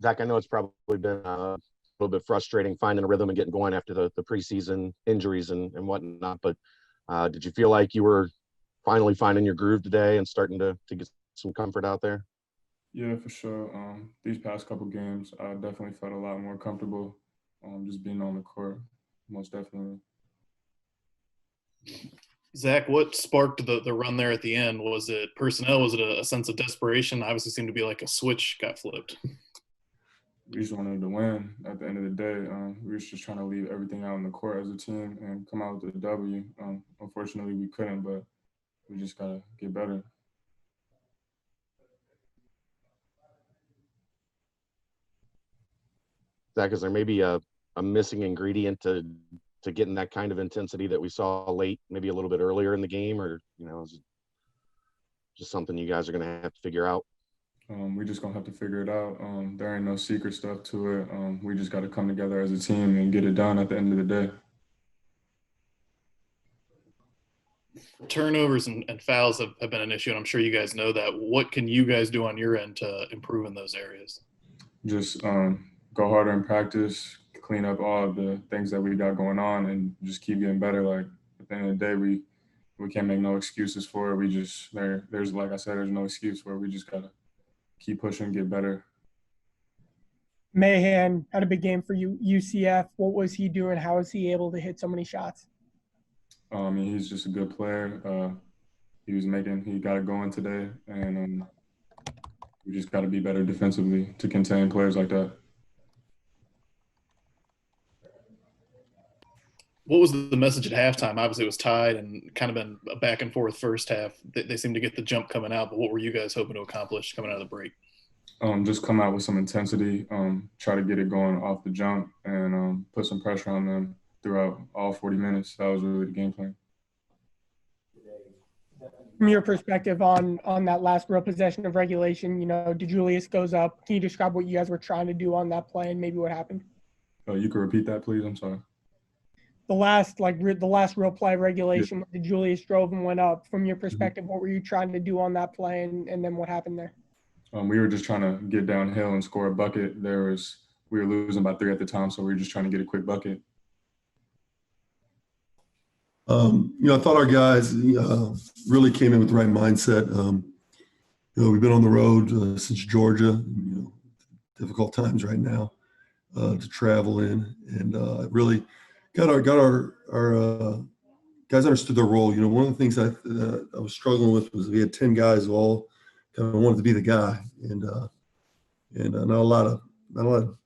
Zach, I know it's probably been a little bit frustrating finding a rhythm and getting going after the preseason injuries and whatnot, but did you feel like you were finally finding your groove today and starting to get some comfort out there? Yeah, for sure. These past couple games, I definitely felt a lot more comfortable just being on the court, most definitely. Zach, what sparked the run there at the end? Was it personnel? Was it a sense of desperation? Obviously seemed to be like a switch got flipped. We just wanted to win at the end of the day. We were just trying to leave everything out on the court as a team and come out with a W. Unfortunately, we couldn't, but we just got to get better. Zach, is there maybe a missing ingredient to getting that kind of intensity that we saw late, maybe a little bit earlier in the game, or is it just something you guys are going to have to figure out? We just gonna have to figure it out. There ain't no secret stuff to it. We just got to come together as a team and get it done at the end of the day. Turnovers and fouls have been an issue, and I'm sure you guys know that. What can you guys do on your end to improve in those areas? Just go harder in practice, clean up all of the things that we got going on, and just keep getting better. Like at the end of the day, we can't make no excuses for it. We just there's like I said, there's no excuse for it. We just gotta keep pushing, get better. Mahan had a big game for you, UCF. What was he doing? How was he able to hit so many shots? He's just a good player. He got it going today, and we just got to be better defensively to contain players like that. What was the message at halftime? Obviously, it was tied and kind of been a back and forth first half. They seemed to get the jump coming out, but what were you guys hoping to accomplish coming out of the break? Just come out with some intensity, try to get it going off the jump, and put some pressure on them throughout all 40 minutes. That was really the game plan. From your perspective on that last real possession of regulation, DeJulius goes up. Can you describe what you guys were trying to do on that play and maybe what happened? You could repeat that, please? I'm sorry. The last real play of regulation, yeah. DeJulius drove and went up. From your perspective, what were you trying to do on that play and then what happened there? We were just trying to get downhill and score a bucket. We were losing by 3 at the time, so we were just trying to get a quick bucket. I thought our guys really came in with the right mindset. We've been on the road since Georgia, difficult times right now to travel in, and really got our guys understood their role. One of the things I was struggling with was we had 10 guys who all kind of wanted to be the guy, and not a lot of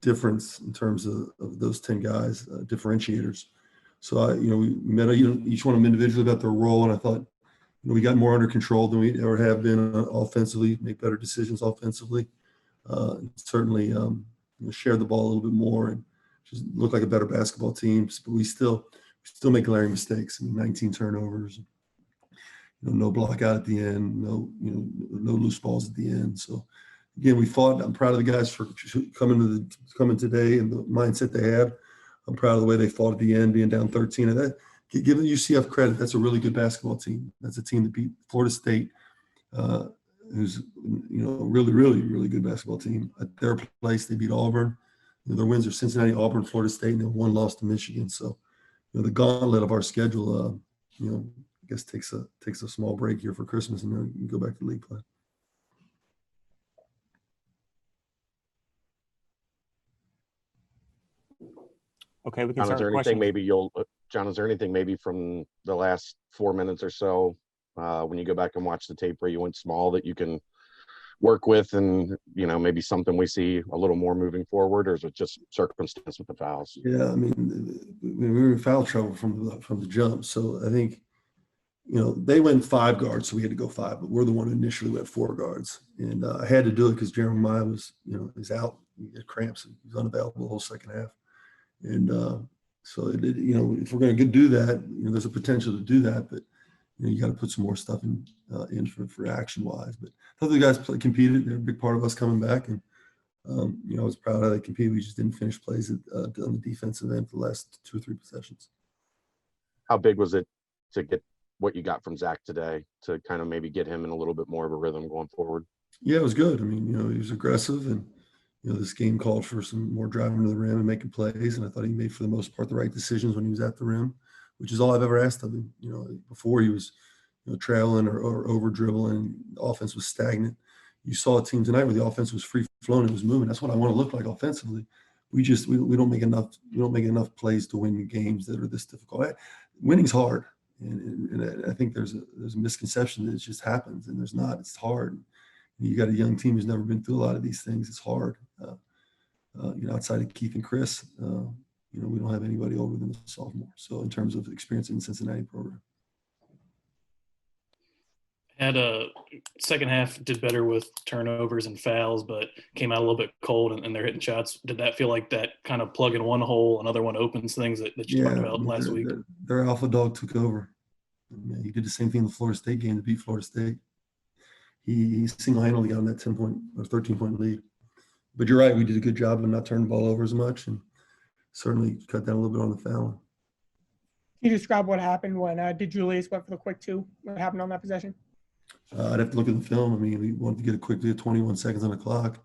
difference in terms of those 10 guys, differentiators. So we met each one of them individually about their role, and I thought we got more under control than we ever have been offensively, make better decisions offensively. Certainly share the ball a little bit more and just look like a better basketball team. But we still make glaring mistakes. 19 turnovers, no block out at the end, no loose balls at the end. So again, we fought. I'm proud of the guys for coming today and the mindset they had. I'm proud of the way they fought at the end, being down 13. And that, give the UCF credit. That's a really good basketball team. That's a team that beat Florida State, who's really, really, really good basketball team. At their place, they beat Auburn. Their wins are Cincinnati, Auburn, Florida State, and then one loss to Michigan. So, the gauntlet of our schedule, I guess takes a small break here for Christmas, and then we go back to league play. Okay, we can John, start John, is there anything maybe from the last 4 minutes or so when you go back and watch the tape where you went small that you can work with and, maybe something we see a little more moving forward, or is it just circumstance with the fouls? Yeah, we were in foul trouble from the jump. So I think, they went 5 guards, so we had to go 5, but we're the one who initially went 4 guards. And I had to do it because Jeremiah was, he's out, he had cramps, and he was unavailable the whole second half. And so, if we're going to do that, there's a potential to do that, but you got to put some more stuff in for action wise. But I thought the guys competed; they're a big part of us coming back, and I was proud of how they competed. We just didn't finish plays on the defensive end for the last 2 or 3 possessions. How big was it to get what you got from Zach today to kind of maybe get him in a little bit more of a rhythm going forward? Yeah, it was good. He was aggressive, and this game called for some more driving to the rim and making plays, and I thought he made, for the most part, the right decisions when he was at the rim, which is all I've ever asked of him. Before he was trailing or over dribbling, the offense was stagnant. You saw a team tonight where the offense was free flowing, it was moving. That's what I want to look like offensively. We don't make enough plays to win games that are this difficult. Winning's hard, and I think there's a misconception that it just happens, and there's not. It's hard. You got a young team who's never been through a lot of these things. It's hard. Outside of Keith and Chris, we don't have anybody older than a sophomore. So in terms of experience in the Cincinnati program. Had a second half, did better with turnovers and fouls, but came out a little bit cold and they're hitting shots. Did that feel like that kind of plug in one hole, another one opens things that you talked about last week? Their alpha dog took over. He did the same thing in the Florida State game to beat Florida State. He single-handedly got on that 10-point or 13-point lead. But you're right, we did a good job of not turning the ball over as much and certainly cut down a little bit on the fouling. Can you describe what happened when DeJulius went for the quick two? What happened on that possession? I'd have to look at the film. We wanted to get it quickly at 21 seconds on the clock,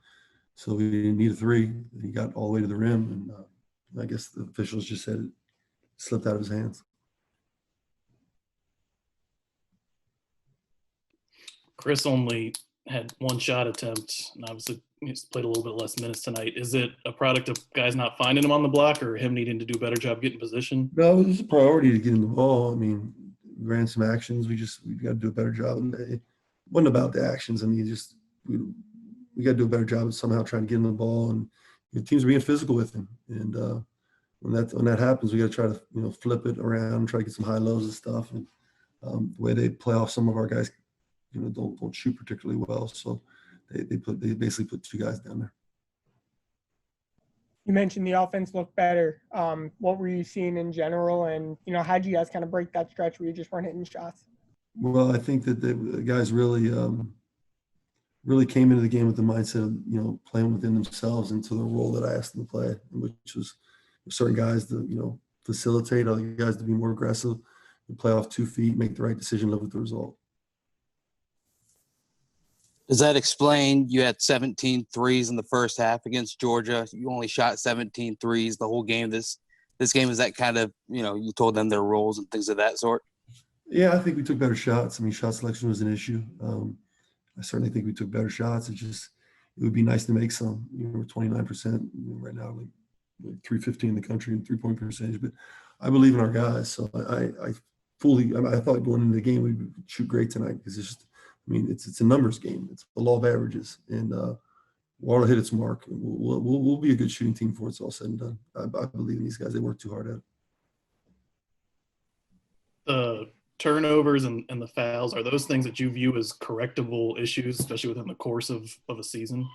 so we didn't need a three. He got all the way to the rim, and I guess the officials just said it slipped out of his hands. Chris only had one shot attempt, and obviously he's played a little bit less minutes tonight. Is it a product of guys not finding him on the block or him needing to do a better job getting position? No, it was a priority to get in the ball. We ran some actions. We got to do a better job. It wasn't about the actions. We got to do a better job of somehow trying to get in the ball, and the teams are being physical with him. And when that happens, we got to try to flip it around, try to get some high lows and stuff. And the way they play off, some of our guys don't shoot particularly well, so they basically put two guys down there. You mentioned the offense looked better. What were you seeing in general, and how'd you guys kind of break that stretch where you just weren't hitting shots? Well, I think that the guys really came into the game with the mindset of playing within themselves into the role that I asked them to play, which was certain guys to facilitate, other guys to be more aggressive, and play off 2 feet, make the right decision, live with the result. Does that explain you had 17 threes in the first half against Georgia? You only shot 17 threes the whole game. This game, is that kind of, you told them their roles and things of that sort? Yeah, I think we took better shots. Shot selection was an issue. I certainly think we took better shots. It would be nice to make some. We're 29% right now, like 315 in the country in 3-point percentage. But I believe in our guys. So I thought going into the game we'd shoot great tonight because it's a numbers game. It's the law of averages, and Water hit its mark. We'll be a good shooting team before it's all said and done. I believe in these guys. They work too hard at it. The turnovers and the fouls, are those things that you view as correctable issues, especially within the course of a season?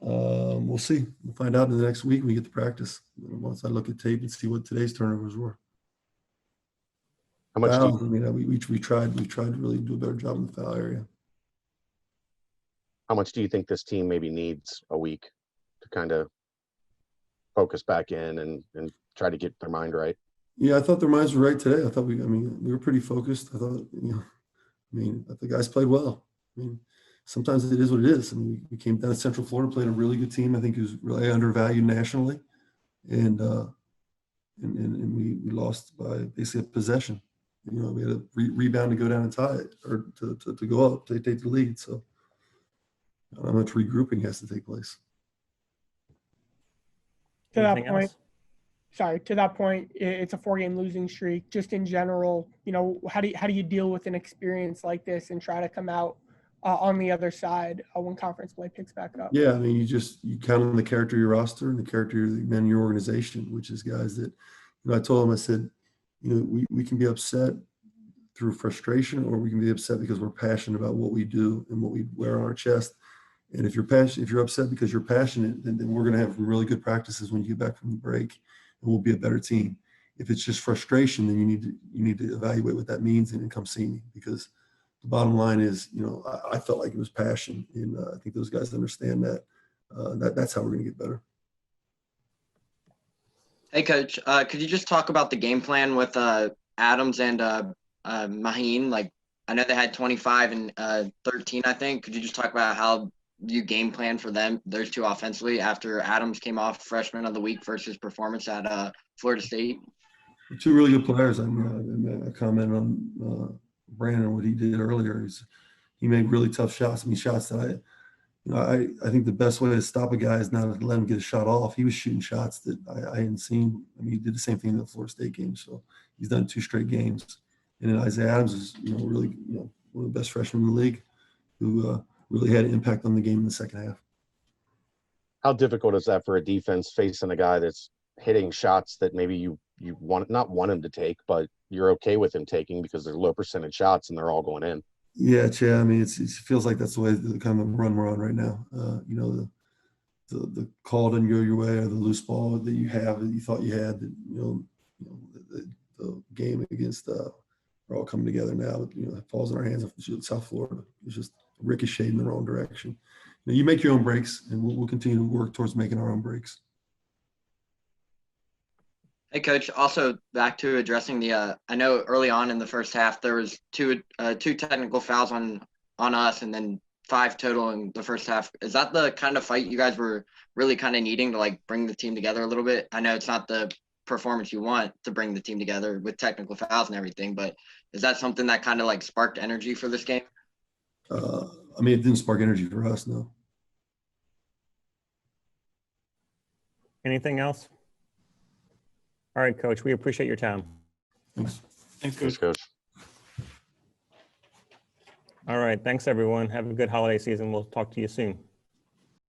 We'll see. We'll find out in the next week when we get to practice. Once I look at tape and see what today's turnovers were. How much? Fouls, we tried to really do a better job in the foul area. How much do you think this team maybe needs a week to kind of focus back in and try to get their mind right? Yeah, I thought their minds were right today. I thought we were pretty focused. I thought, the guys played well. Sometimes it is what it is. We came down to Central Florida, played a really good team. I think it was really undervalued nationally, and we lost by basically a possession. We had a rebound to go down and tie it, or to go up, to take the lead. So I don't know how much regrouping has to take place. To that point, it's a 4-game losing streak. Just in general, how do you deal with an experience like this and try to come out on the other side when conference play picks back up? Yeah, you count on the character of your roster and the character of the men in your organization, which is guys that, I told them, I said, we can be upset through frustration, or we can be upset because we're passionate about what we do and what we wear on our chest. And if you're upset because you're passionate, then we're going to have really good practices when you get back from the break, and we'll be a better team. If it's just frustration, then you need to evaluate what that means and come see me, because the bottom line is, I felt like it was passion, and I think those guys understand that. That's how we're going to get better. Hey, Coach, could you just talk about the game plan with Adams and Maheen? Like, I know they had 25 and 13, I think. Could you just talk about how you game plan for those two offensively after Adams came off freshman of the week versus performance at Florida State? Two really good players. I mean, I commented on Brannen, what he did earlier. He made really tough shots. I mean, shots that I think the best way to stop a guy is not to let him get a shot off. He was shooting shots that I hadn't seen. I mean, he did the same thing in the Florida State game. So he's done 2 straight games. And then Isaiah Adams is, really, one of the best freshmen in the league who really had an impact on the game in the second half. How difficult is that for a defense facing a guy that's hitting shots that maybe you not want him to take, but you're okay with him taking because they're low percentage shots and they're all going in? Yeah, Chad. I mean, it feels like that's the way the kind of run we're on right now. The call didn't go your way, or the loose ball that you have that you thought you had. The game against are all coming together now. It falls in our hands. South Florida. It's just ricocheted in the wrong direction. You make your own breaks, and we'll continue to work towards making our own breaks. Hey, Coach, also back to addressing I know early on in the first half, there was two technical fouls on us and then 5 total in the first half. Is that the kind of fight you guys were really kind of needing to bring the team together a little bit? I know it's not the performance you want to bring the team together with technical fouls and everything, but is that something that kind of sparked energy for this game? I mean, it didn't spark energy for us, no. Anything else? All right, Coach, we appreciate your time. Thanks. Thanks, Coach. All right, thanks everyone. Have a good holiday season. We'll talk to you soon.